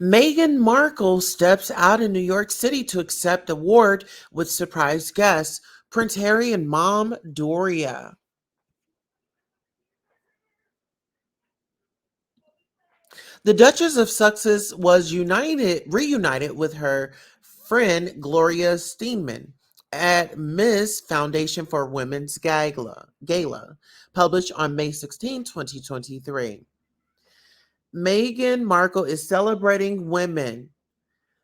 Meghan Markle steps out in New York City to accept award with surprise guests, Prince Harry and mom Doria. The Duchess of Sussex was reunited with her friend Gloria Steinem at Miss Foundation for Women's Gala, published on May 16, 2023. Meghan Markle is celebrating women.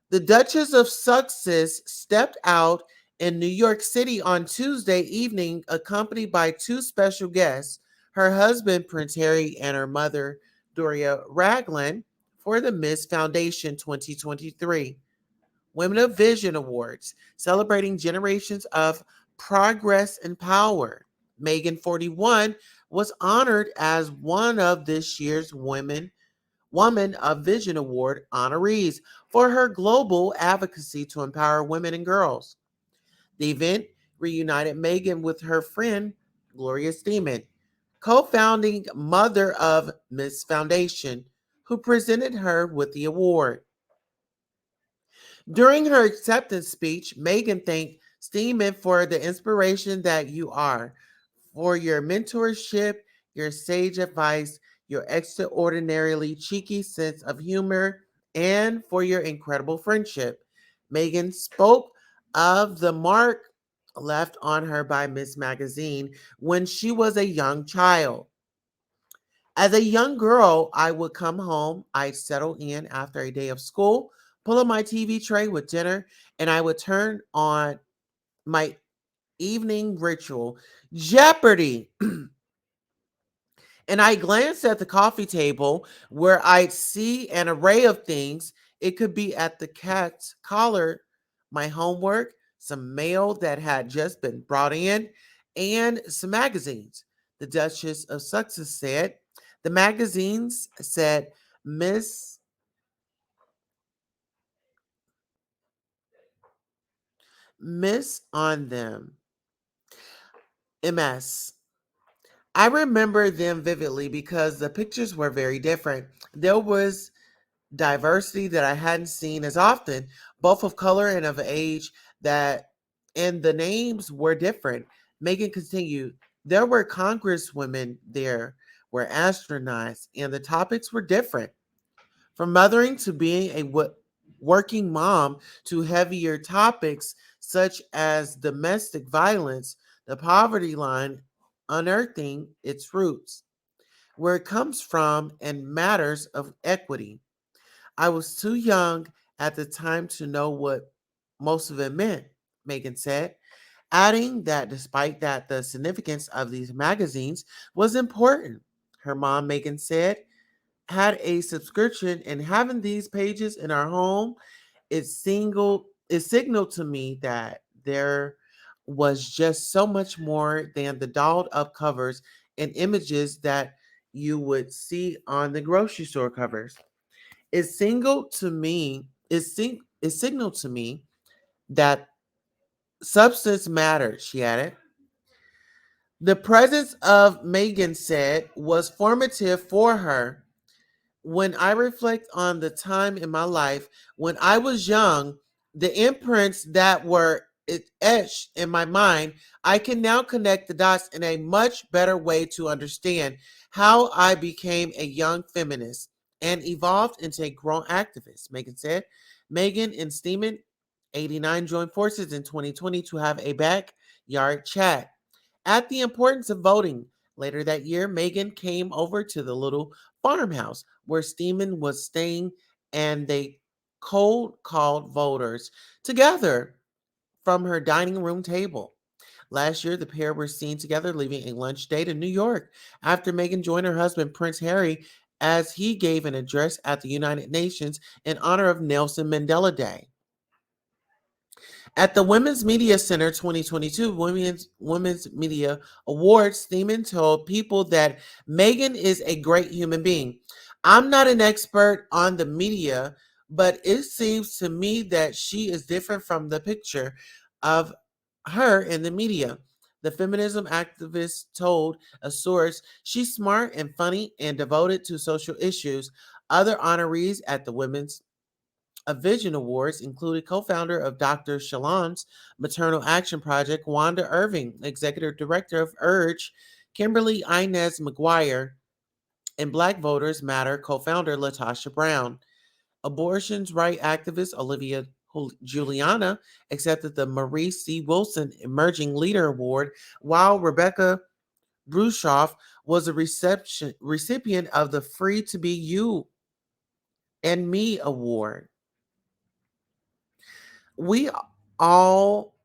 The Duchess of Sussex stepped out in New York City on Tuesday evening, accompanied by two special guests, her husband, Prince Harry, and her mother, Doria Ragland, for the Miss Foundation 2023 Women of Vision Awards, celebrating generations of progress and power. Meghan, 41, was honored as one of this year's Woman of Vision Award honorees for her global advocacy to empower women and girls. The event reunited Meghan with her friend Gloria Steinem, co-founding mother of Miss Foundation, who presented her with the award. During her acceptance speech, Meghan thanked Steinem for the inspiration that you are, for your mentorship, your sage advice, your extraordinarily cheeky sense of humor, and for your incredible friendship. Meghan spoke of the mark left on her by Miss Magazine when she was a young child. As a young girl, I would come home, I'd settle in after a day of school, pull up my TV tray with dinner, and I would turn on my evening ritual, Jeopardy! And I glanced at the coffee table where I'd see an array of things. It could be at the cat's collar, my homework, some mail that had just been brought in, and some magazines. The Duchess of Sussex said. The magazines said Miss on them. MS. I remember them vividly because the pictures were very different. There was diversity that I hadn't seen as often, both of color and of age, that and the names were different. Megan continued, there were congresswomen there, were astronauts, and the topics were different. From mothering to being a working mom to heavier topics such as domestic violence, the poverty line, unearthing its roots, where it comes from, and matters of equity. I was too young at the time to know what most of it meant, Megan said, adding that despite that, the significance of these magazines was important. Her mom, Megan said, had a subscription, and having these pages in our home, it signaled to me that there was just so much more than the dolled up covers and images that you would see on the grocery store covers. It signaled to me that substance mattered, she added. The presence of Megan said was formative for her. When I reflect on the time in my life when I was young, the imprints that were etched in my mind, I can now connect the dots in a much better way to understand how I became a young feminist and evolved into a grown activist, Megan said. Megan and Steeman, 89, joined forces in 2020 to have a backyard chat. At the importance of voting, later that year, Megan came over to the little farmhouse where Steeman was staying, and they cold called voters together from her dining room table. Last year, the pair were seen together leaving a lunch date in New York after Meghan joined her husband, Prince Harry, as he gave an address at the United Nations in honor of Nelson Mandela Day. At the Women's Media Center 2022 Women's Media Awards, Thiemann told people that Meghan is a great human being. I'm not an expert on the media, but it seems to me that she is different from the picture of her in the media. The feminism activist told a source she's smart and funny and devoted to social issues. Other honorees at the Women's of Vision Awards included co-founder of Dr. Shalon's Maternal Action Project, Wanda Irving, executive director of Urge, Kimberly Inez McGuire, and Black Voters Matter co-founder Latasha Brown. Abortions right activist Olivia Juliana accepted the Marie C. Wilson Emerging Leader Award, while Rebecca Brushoff was a recipient of the Free to Be You and Me Award. We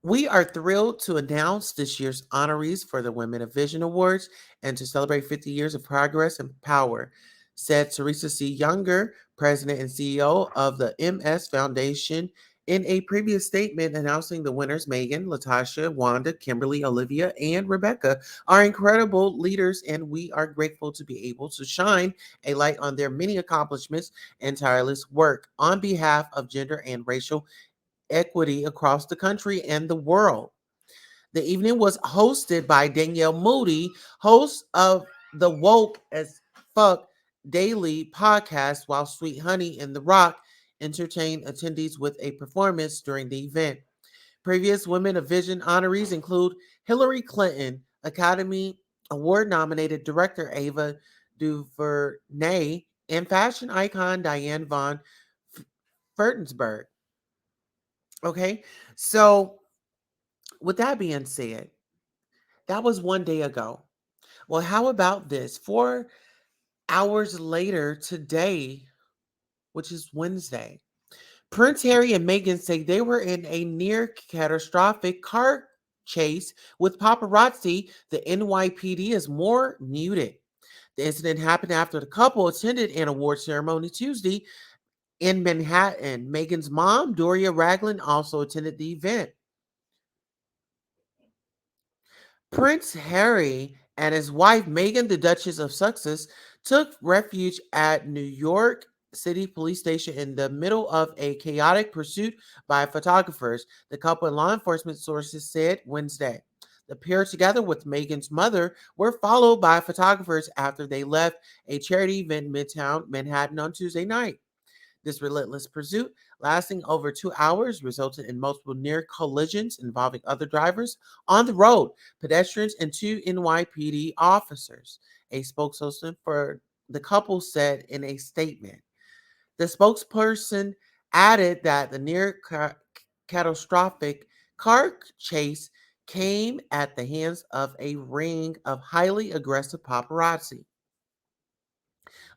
we are thrilled to announce this year's honorees for the Women of Vision Awards and to celebrate 50 years of progress and power, said Teresa C. Younger, President and CEO of the MS Foundation, in a previous statement announcing the winners. Meghan, Latasha, Wanda, Kimberly, Olivia, and Rebecca are incredible leaders, and we are grateful to be able to shine a light on their many accomplishments and tireless work on behalf of gender and racial equity across the country and the world. The evening was hosted by Danielle Moody, host of the Woke as Fuck Daily podcast, while Sweet Honey and The Rock entertained attendees with a performance during the event. Previous Women of Vision honorees include Hillary Clinton, Academy Award nominated director Ava DuVernay, and fashion icon Diane von Furtensberg. Okay, so with that being said, that was one day ago. Well, how about this? 4 hours later today, which is Wednesday, Prince Harry and Meghan say they were in a near catastrophic car chase with paparazzi. The NYPD is more muted. The incident happened after the couple attended an award ceremony Tuesday in Manhattan. Meghan's mom, Doria Ragland, also attended the event. Prince Harry and his wife Meghan, the Duchess of Sussex, took refuge at New York City Police Station in the middle of a chaotic pursuit by photographers, the couple and law enforcement sources said Wednesday. The pair, together with Meghan's mother, were followed by photographers after they left a charity event in Midtown Manhattan on Tuesday night. This relentless pursuit, lasting over 2 hours, resulted in multiple near collisions involving other drivers on the road, pedestrians, and two NYPD officers. A spokesperson for the couple said in a statement. The spokesperson added that the near catastrophic car chase came at the hands of a ring of highly aggressive paparazzi.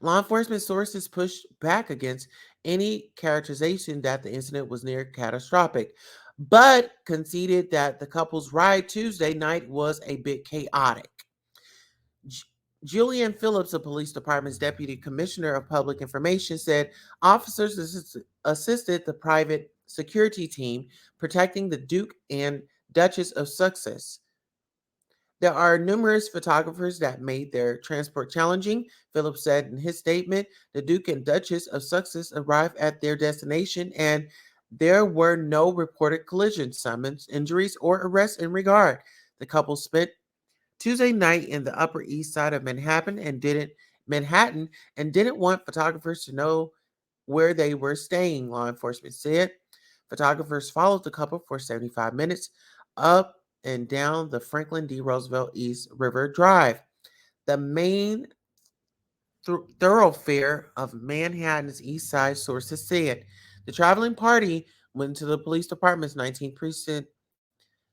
Law enforcement sources pushed back against any characterization that the incident was near catastrophic, but conceded that the couple's ride Tuesday night was a bit chaotic. J- Julian Phillips, the police department's deputy commissioner of public information, said officers assisted the private security team protecting the Duke and Duchess of Sussex. There are numerous photographers that made their transport challenging, Phillips said in his statement. The Duke and Duchess of Sussex arrived at their destination and there were no reported collisions, summons, injuries, or arrests in regard. The couple spent Tuesday night in the Upper East Side of Manhattan and didn't want photographers to know where they were staying, law enforcement said. Photographers followed the couple for 75 minutes up and down the Franklin D. Roosevelt East River Drive, the main thoroughfare of Manhattan's East Side, sources said. The traveling party went to the police department's 19th precinct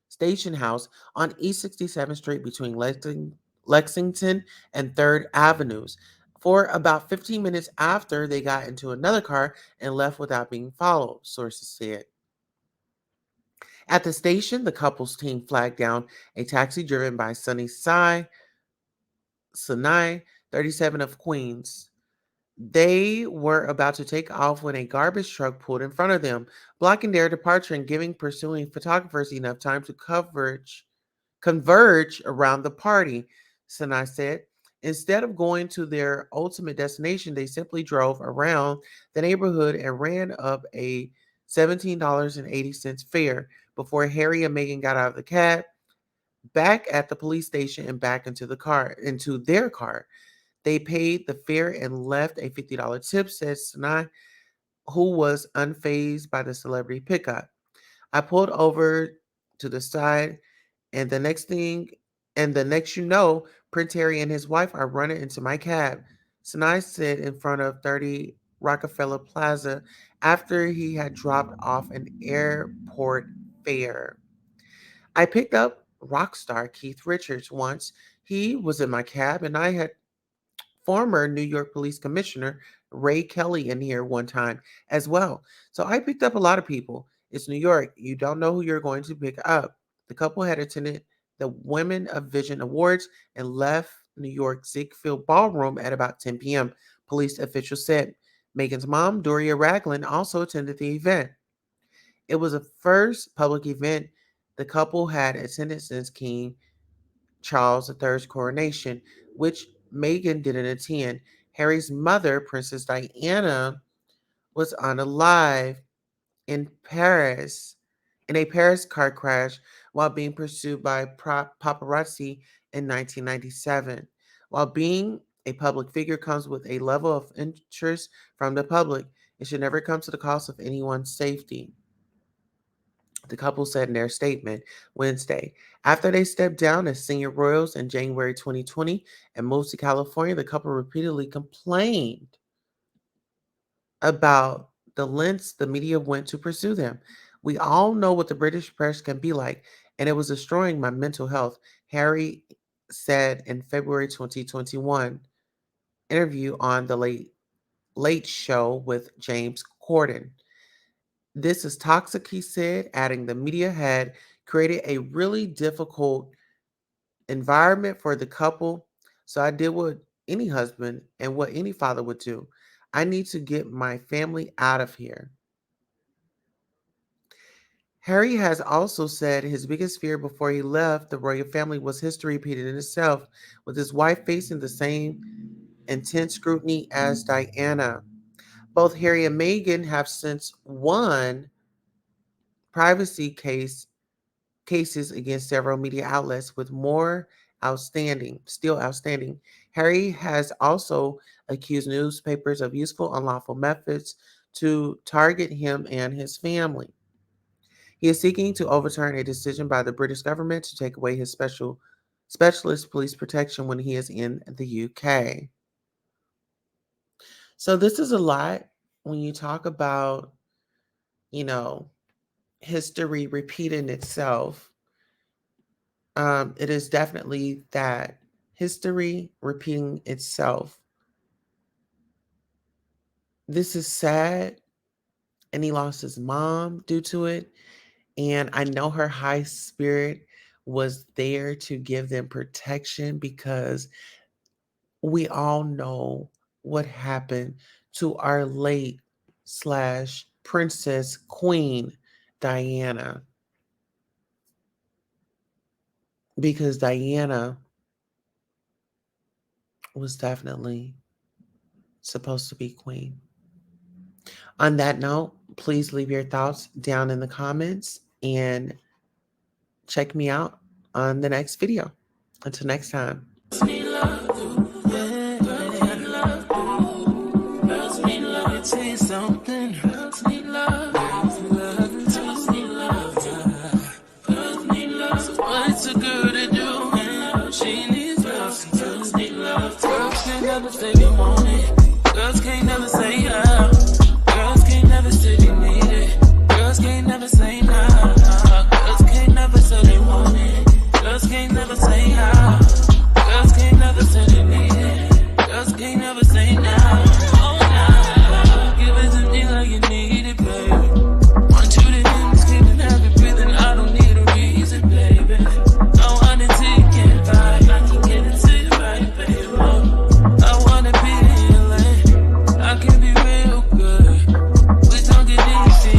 station house on East 67th Street between Lexington and 3rd Avenues for about 15 minutes after they got into another car and left without being followed, sources said. At the station, the couple's team flagged down a taxi driven by Sinai, 37 of Queens. They were about to take off when a garbage truck pulled in front of them, blocking their departure and giving pursuing photographers enough time to converge around the party, Sinai said. Instead of going to their ultimate destination, they simply drove around the neighborhood and ran up a $17.80 fare before Harry and Meghan got out of the cab, back at the police station, and back into their car. They paid the fare and left a $50 tip, says Sinai. who was unfazed by the celebrity pickup. I pulled over to the side, and the next you know, Prince Harry and his wife are running into my cab. Sinai sit in front of 30 Rockefeller Plaza after he had dropped off an airport fare. I picked up rock star Keith Richards once. He was in my cab, and I had former New York Police Commissioner Ray Kelly in here one time as well. So I picked up a lot of people. It's New York. You don't know who you're going to pick up. The couple had attended the Women of Vision Awards and left New York Ziegfeld Ballroom at about 10 p.m., police officials said. Meghan's mom, Doria Ragland, also attended the event. It was the first public event the couple had attended since King Charles III's coronation, which Meghan didn't attend. Harry's mother, Princess Diana, was unalive in Paris in a Paris car crash while being pursued by paparazzi in 1997. While being a public figure comes with a level of interest from the public, it should never come to the cost of anyone's safety, the couple said in their statement Wednesday. After they stepped down as senior royals in January 2020 and moved to California, the couple repeatedly complained about the lengths the media went to pursue them. We all know what the British press can be like, and it was destroying my mental health, Harry said in February 2021 interview on the Late Show with James Corden. This is toxic, he said, adding the media had created a really difficult environment for the couple. So I did what any husband and what any father would do. I need to get my family out of here. Harry has also said his biggest fear before he left the royal family was history repeating itself, with his wife facing the same intense scrutiny as Diana. Both Harry and Meghan have since won privacy cases against several media outlets, with more still outstanding. Harry has also accused newspapers of useful unlawful methods to target him and his family. He is seeking to overturn a decision by the British government to take away his specialist police protection when he is in the UK. So this is a lot when you talk about, you know, history repeating itself. It is definitely that history repeating itself. This is sad, and he lost his mom due to it. And I know her high spirit was there to give them protection because we all know what happened to our late slash princess queen Diana, because Diana was definitely supposed to be queen. On that note, please leave your thoughts down in the comments and check me out on the next video. Until next time.